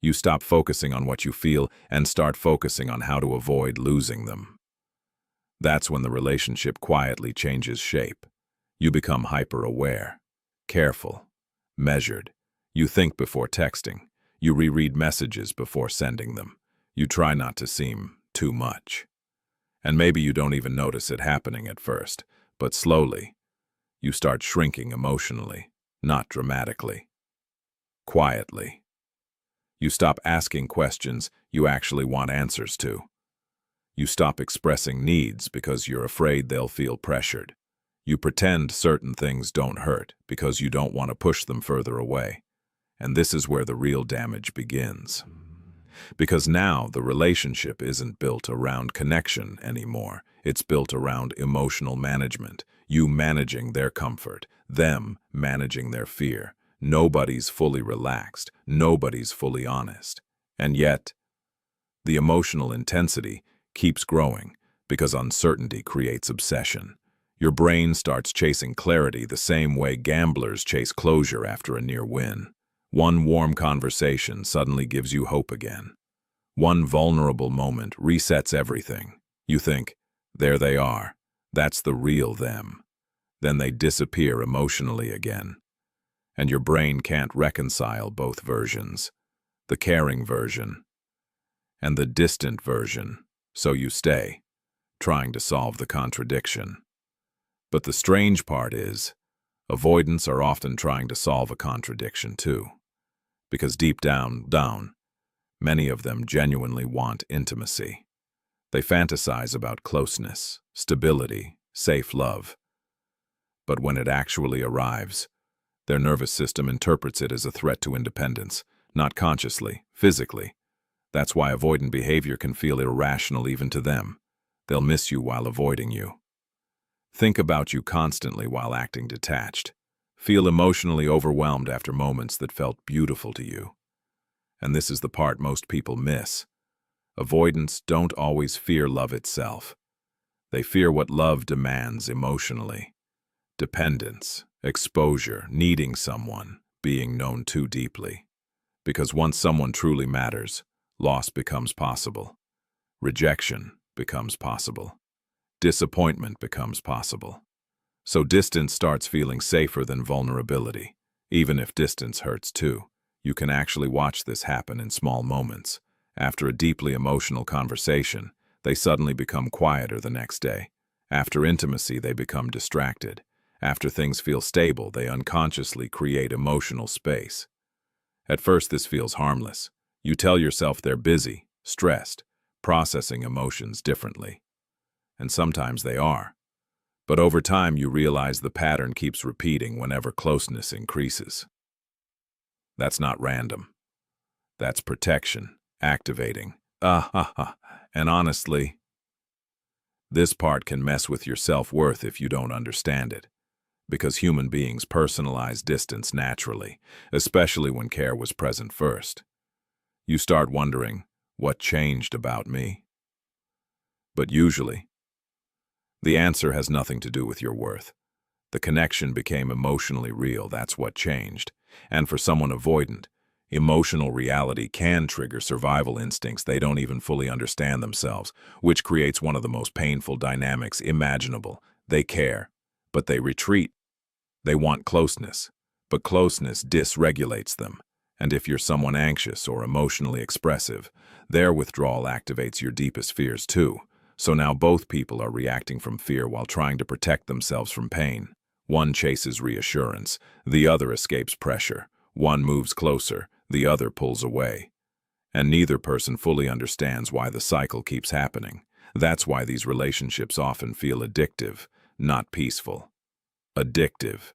You stop focusing on what you feel and start focusing on how to avoid losing them. That's when the relationship quietly changes shape. You become hyper-aware, careful, measured. You think before texting. You reread messages before sending them. You try not to seem too much. And maybe you don't even notice it happening at first, but slowly, you start shrinking emotionally, not dramatically. Quietly. You stop asking questions you actually want answers to. You stop expressing needs because you're afraid they'll feel pressured. You pretend certain things don't hurt because you don't want to push them further away. And this is where the real damage begins. Because now the relationship isn't built around connection anymore. It's built around emotional management. You managing their comfort, them managing their fear. Nobody's fully relaxed. Nobody's fully honest. And yet, the emotional intensity keeps growing because uncertainty creates obsession. Your brain starts chasing clarity the same way gamblers chase closure after a near win. One warm conversation suddenly gives you hope again. One vulnerable moment resets everything. You think, there they are. That's the real them. Then they disappear emotionally again. And your brain can't reconcile both versions, the caring version and the distant version, so you stay, trying to solve the contradiction. But the strange part is, avoidants are often trying to solve a contradiction too. Because deep down, many of them genuinely want intimacy. They fantasize about closeness, stability, safe love. But when it actually arrives, their nervous system interprets it as a threat to independence, not consciously, physically. That's why avoidant behavior can feel irrational even to them. They'll miss you while avoiding you. Think about you constantly while acting detached. Feel emotionally overwhelmed after moments that felt beautiful to you. And this is the part most people miss. Avoidants don't always fear love itself. They fear what love demands emotionally. Dependence, exposure, needing someone, being known too deeply. Because once someone truly matters, loss becomes possible. Rejection becomes possible. Disappointment becomes possible. So distance starts feeling safer than vulnerability. Even if distance hurts too, you can actually watch this happen in small moments. After a deeply emotional conversation, they suddenly become quieter the next day. After intimacy, they become distracted. After things feel stable, they unconsciously create emotional space. At first, this feels harmless. You tell yourself they're busy, stressed, processing emotions differently. And sometimes they are. But over time, you realize the pattern keeps repeating whenever closeness increases. That's not random. That's protection, activating. And honestly, this part can mess with your self-worth if you don't understand it. Because human beings personalize distance naturally, especially when care was present first. You start wondering, what changed about me? But usually, the answer has nothing to do with your worth. The connection became emotionally real, that's what changed. And for someone avoidant, emotional reality can trigger survival instincts they don't even fully understand themselves, which creates one of the most painful dynamics imaginable. They care, but they retreat. They want closeness, but closeness dysregulates them. And if you're someone anxious or emotionally expressive, their withdrawal activates your deepest fears too. So now both people are reacting from fear while trying to protect themselves from pain. One chases reassurance, the other escapes pressure. One moves closer, the other pulls away. And neither person fully understands why the cycle keeps happening. That's why these relationships often feel addictive, not peaceful. Addictive.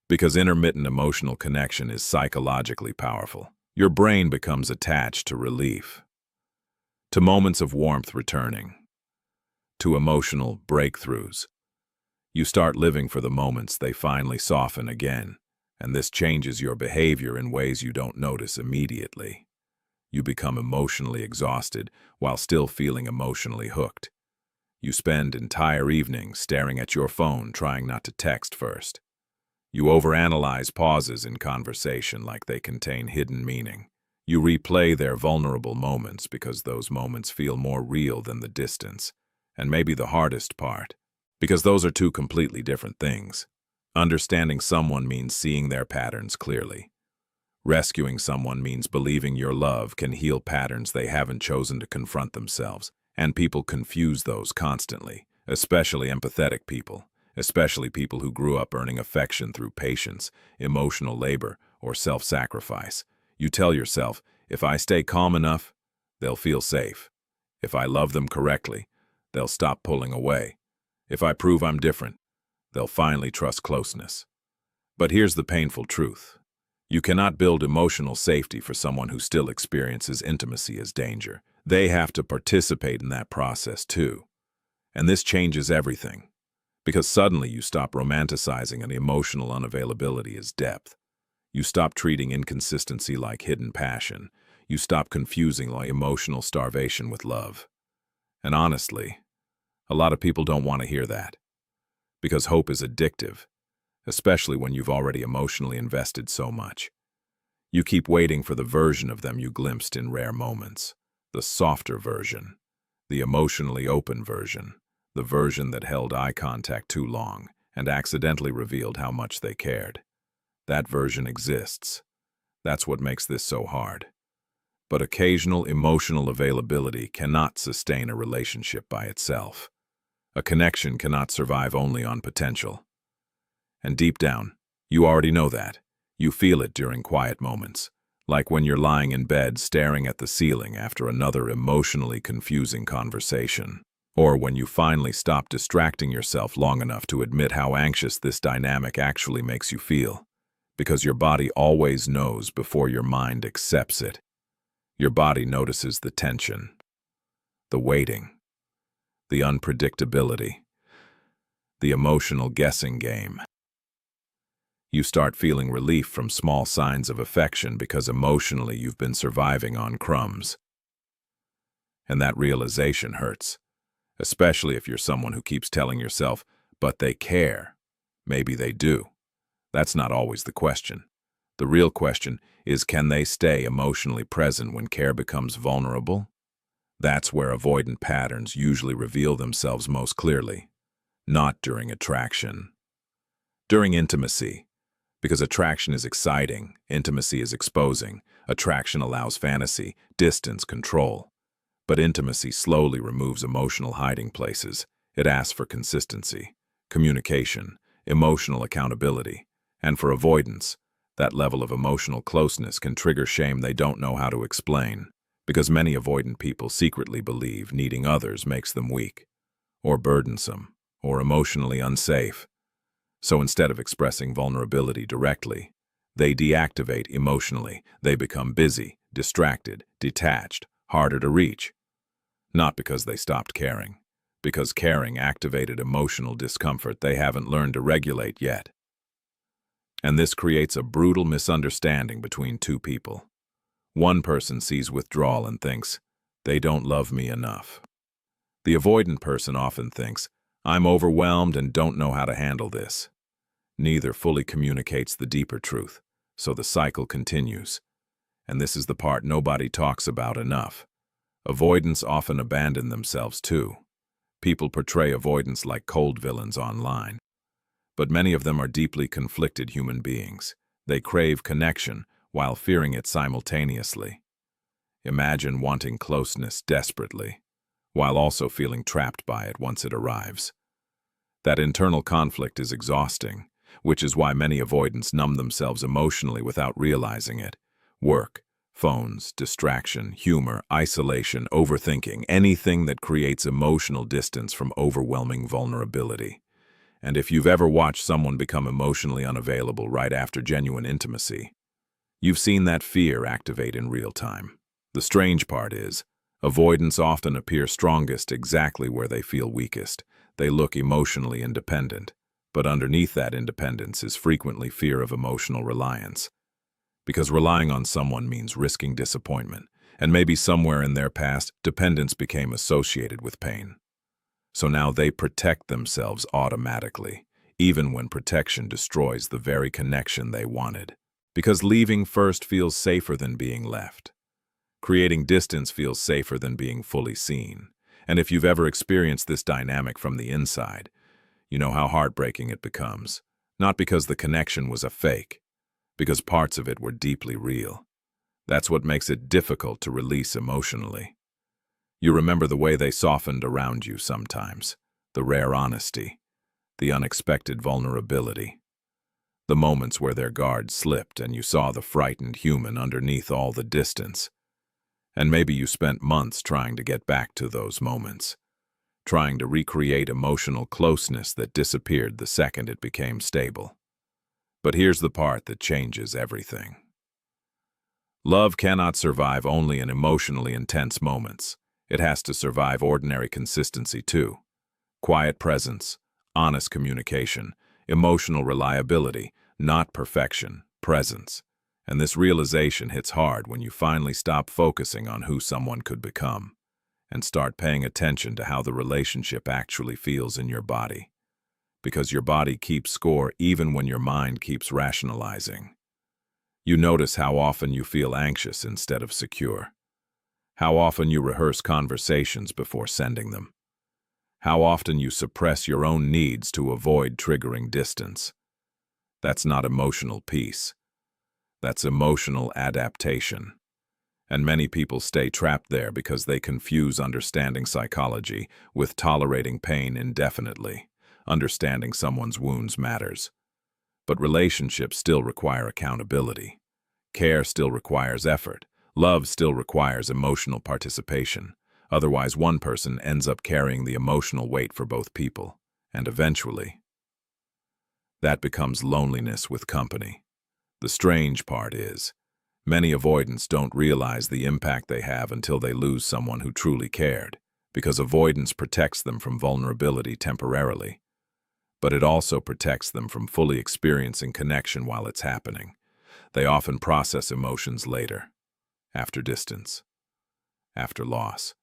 Because intermittent emotional connection is psychologically powerful. Your brain becomes attached to relief, to moments of warmth returning, to emotional breakthroughs. You start living for the moments they finally soften again, and this changes your behavior in ways you don't notice immediately. You become emotionally exhausted while still feeling emotionally hooked. You spend entire evenings staring at your phone trying not to text first. You overanalyze pauses in conversation like they contain hidden meaning. You replay their vulnerable moments because those moments feel more real than the distance. And maybe the hardest part, because those are two completely different things. Understanding someone means seeing their patterns clearly. Rescuing someone means believing your love can heal patterns they haven't chosen to confront themselves. And people confuse those constantly, especially empathetic people, especially people who grew up earning affection through patience, emotional labor, or self-sacrifice. You tell yourself, if I stay calm enough, they'll feel safe. If I love them correctly, they'll stop pulling away. If I prove I'm different, they'll finally trust closeness. But here's the painful truth. You cannot build emotional safety for someone who still experiences intimacy as danger. They have to participate in that process too. And this changes everything. Because suddenly you stop romanticizing an emotional unavailability as depth. You stop treating inconsistency like hidden passion. You stop confusing emotional starvation with love. And honestly, a lot of people don't want to hear that. Because hope is addictive, especially when you've already emotionally invested so much. You keep waiting for the version of them you glimpsed in rare moments, the softer version, the emotionally open version, the version that held eye contact too long and accidentally revealed how much they cared. That version exists. That's what makes this so hard. But occasional emotional availability cannot sustain a relationship by itself. A connection cannot survive only on potential. And deep down, you already know that. You feel it during quiet moments, like when you're lying in bed staring at the ceiling after another emotionally confusing conversation. Or when you finally stop distracting yourself long enough to admit how anxious this dynamic actually makes you feel. Because your body always knows before your mind accepts it. Your body notices the tension, the waiting, the unpredictability, the emotional guessing game. You start feeling relief from small signs of affection because emotionally you've been surviving on crumbs. And that realization hurts, especially if you're someone who keeps telling yourself, but they care. Maybe they do. That's not always the question. The real question is, can they stay emotionally present when care becomes vulnerable? That's where avoidant patterns usually reveal themselves most clearly. Not during attraction. During intimacy. Because attraction is exciting, intimacy is exposing. Attraction allows fantasy, distance, control. But intimacy slowly removes emotional hiding places. It asks for consistency, communication, emotional accountability. And for avoidance, that level of emotional closeness can trigger shame they don't know how to explain. Because many avoidant people secretly believe needing others makes them weak, or burdensome, or emotionally unsafe. So instead of expressing vulnerability directly, they deactivate emotionally. They become busy, distracted, detached, harder to reach. Not because they stopped caring, because caring activated emotional discomfort they haven't learned to regulate yet. And this creates a brutal misunderstanding between two people. One person sees withdrawal and thinks, they don't love me enough. The avoidant person often thinks, I'm overwhelmed and don't know how to handle this. Neither fully communicates the deeper truth, so the cycle continues. And this is the part nobody talks about enough. Avoidants often abandon themselves too. People portray avoidants like cold villains online. But many of them are deeply conflicted human beings. They crave connection while fearing it simultaneously. Imagine wanting closeness desperately, while also feeling trapped by it once it arrives. That internal conflict is exhausting, which is why many avoidants numb themselves emotionally without realizing it. Work, phones, distraction, humor, isolation, overthinking, anything that creates emotional distance from overwhelming vulnerability. And if you've ever watched someone become emotionally unavailable right after genuine intimacy, you've seen that fear activate in real time. The strange part is, avoidants often appear strongest exactly where they feel weakest. They look emotionally independent, but underneath that independence is frequently fear of emotional reliance. Because relying on someone means risking disappointment, and maybe somewhere in their past, dependence became associated with pain. So now they protect themselves automatically, even when protection destroys the very connection they wanted. Because leaving first feels safer than being left. Creating distance feels safer than being fully seen. And if you've ever experienced this dynamic from the inside, you know how heartbreaking it becomes. Not because the connection was a fake, because parts of it were deeply real. That's what makes it difficult to release emotionally. You remember the way they softened around you sometimes, the rare honesty, the unexpected vulnerability, the moments where their guard slipped and you saw the frightened human underneath all the distance. And maybe you spent months trying to get back to those moments, trying to recreate emotional closeness that disappeared the second it became stable. But here's the part that changes everything. Love cannot survive only in emotionally intense moments. It has to survive ordinary consistency too. Quiet presence, honest communication, emotional reliability, not perfection, presence. And this realization hits hard when you finally stop focusing on who someone could become and start paying attention to how the relationship actually feels in your body. Because your body keeps score even when your mind keeps rationalizing. You notice how often you feel anxious instead of secure. How often you rehearse conversations before sending them. How often you suppress your own needs to avoid triggering distance. That's not emotional peace. That's emotional adaptation. And many people stay trapped there because they confuse understanding psychology with tolerating pain indefinitely. Understanding someone's wounds matters. But relationships still require accountability. Care still requires effort. Love still requires emotional participation. Otherwise, one person ends up carrying the emotional weight for both people. And eventually, that becomes loneliness with company. The strange part is, many avoidants don't realize the impact they have until they lose someone who truly cared, because avoidance protects them from vulnerability temporarily. But it also protects them from fully experiencing connection while it's happening. They often process emotions later, after distance, after loss,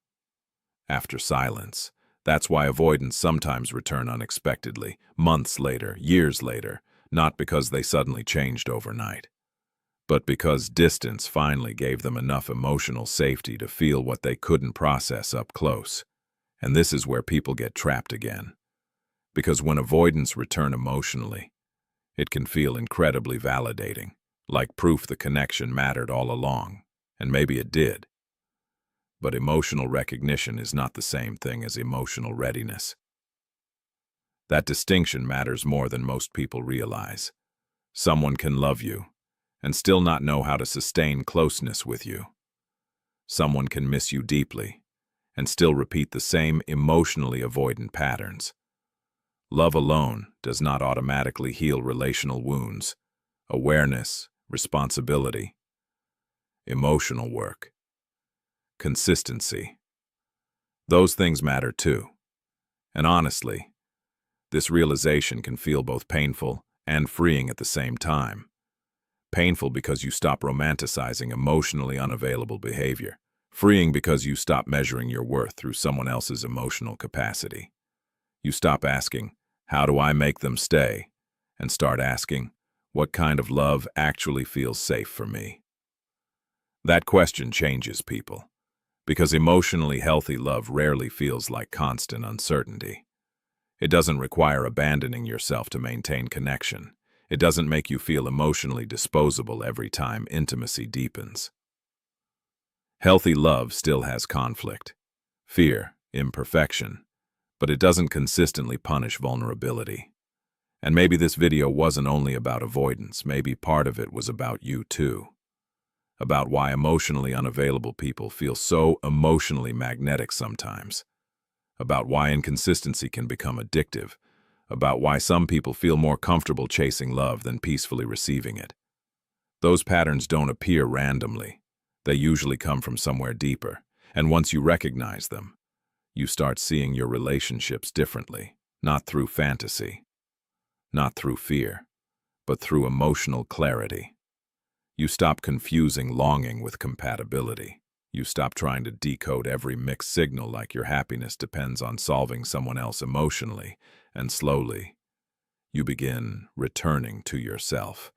after silence. That's why avoidants sometimes return unexpectedly, months later, years later, not because they suddenly changed overnight, but because distance finally gave them enough emotional safety to feel what they couldn't process up close. And this is where people get trapped again. Because when avoidants return emotionally, it can feel incredibly validating, like proof the connection mattered all along, and maybe it did. But emotional recognition is not the same thing as emotional readiness. That distinction matters more than most people realize. Someone can love you and still not know how to sustain closeness with you. Someone can miss you deeply and still repeat the same emotionally avoidant patterns. Love alone does not automatically heal relational wounds. Awareness, responsibility, emotional work, consistency. Those things matter too. And honestly, this realization can feel both painful and freeing at the same time. Painful because you stop romanticizing emotionally unavailable behavior. Freeing because you stop measuring your worth through someone else's emotional capacity. You stop asking, "How do I make them stay?" and start asking, "What kind of love actually feels safe for me?" That question changes people, because emotionally healthy love rarely feels like constant uncertainty. It doesn't require abandoning yourself to maintain connection. It doesn't make you feel emotionally disposable every time intimacy deepens. Healthy love still has conflict, fear, imperfection, but it doesn't consistently punish vulnerability. And maybe this video wasn't only about avoidance, maybe part of it was about you too. About why emotionally unavailable people feel so emotionally magnetic sometimes. About why inconsistency can become addictive. About why some people feel more comfortable chasing love than peacefully receiving it. Those patterns don't appear randomly. They usually come from somewhere deeper. And once you recognize them, you start seeing your relationships differently, not through fantasy, not through fear, but through emotional clarity. You stop confusing longing with compatibility. You stop trying to decode every mixed signal like your happiness depends on solving someone else emotionally, and slowly, you begin returning to yourself.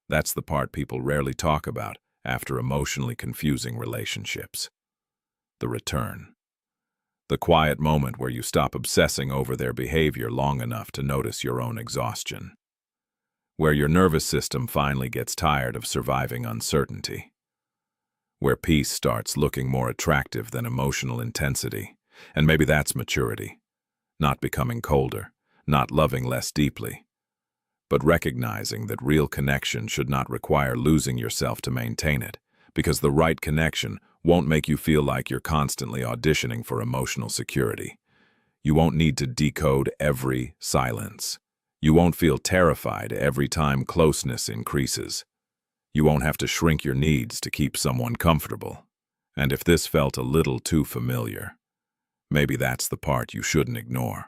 That's the part people rarely talk about after emotionally confusing relationships. The return. The quiet moment where you stop obsessing over their behavior long enough to notice your own exhaustion. Where your nervous system finally gets tired of surviving uncertainty. Where peace starts looking more attractive than emotional intensity. And maybe that's maturity. Not becoming colder, not loving less deeply, but recognizing that real connection should not require losing yourself to maintain it, because the right connection won't make you feel like you're constantly auditioning for emotional security. You won't need to decode every silence. You won't feel terrified every time closeness increases. You won't have to shrink your needs to keep someone comfortable. And if this felt a little too familiar, maybe that's the part you shouldn't ignore.